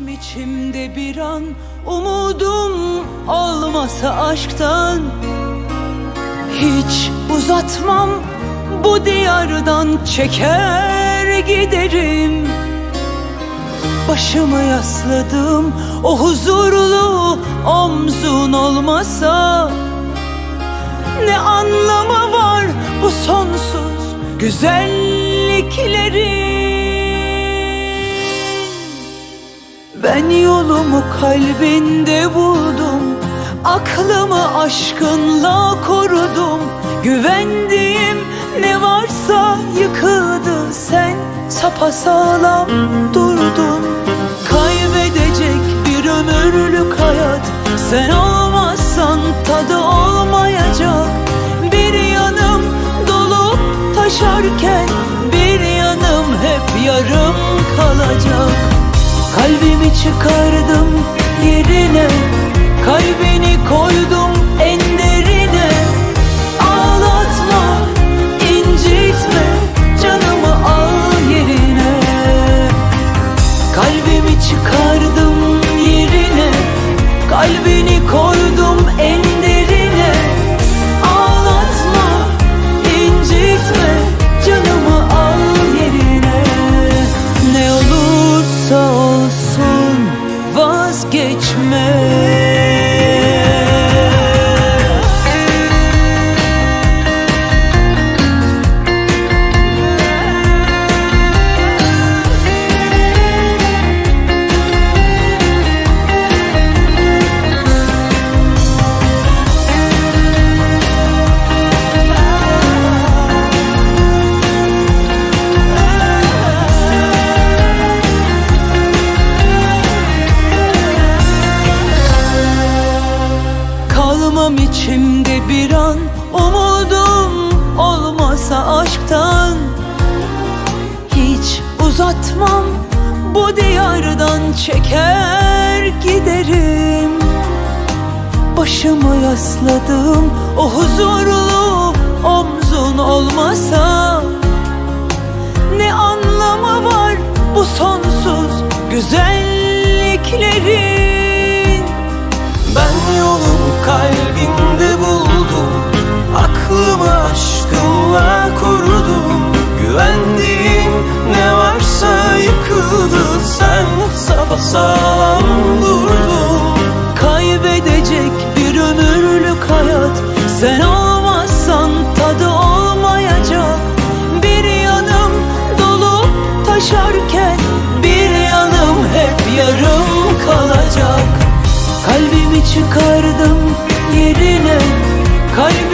Kalmam içimde bir an, umudum olmasa aşktan. Hiç uzatmam, bu diyardan çeker giderim. Başımı yasladım, o huzurlu omzun olmasa. Ne anlamı var bu sonsuz güzelliklerin? Ben yolumu kalbinde buldum, aklımı aşkınla korudum. Güvendiğim ne varsa yıkıldı, sen sapasağlam durdun. Kaybedecek bir ömürlük hayat, sen olmazsan tadı olmayacak. Bir yanım dolup taşarken, bir yanım hep yarım kalacak. Kalbimi çıkardım yerine, kalbini koydum en derine. Ağlatma, incitme, canımı al yerine. Kalbimi çıkardım yerine, kalbini koydum en derine. Ağlatma, incitme, canımı al yerine. Ne olursa olsun vazgeçme. Kalmam içimde bir an, umudum olmasa aşktan. Hiç uzatmam, bu diyardan çeker giderim. Başımı yasladım, o huzurlu omzun olmasa. Ne anlamı var bu sonsuz güzelliklerin? Ben yolumu kalbinde buldum, aklımı aşkınla korudum. Güvendiğim ne varsa yıkıldı, sen sapasağlam durdun. Kaybedecek bir ömürlük hayat, sen olmazsan tadı olmayacak. Bir yanım dolup taşarken, bir yanım hep yarım kalacak. Kalbimi çıkardım yerine, kalbimi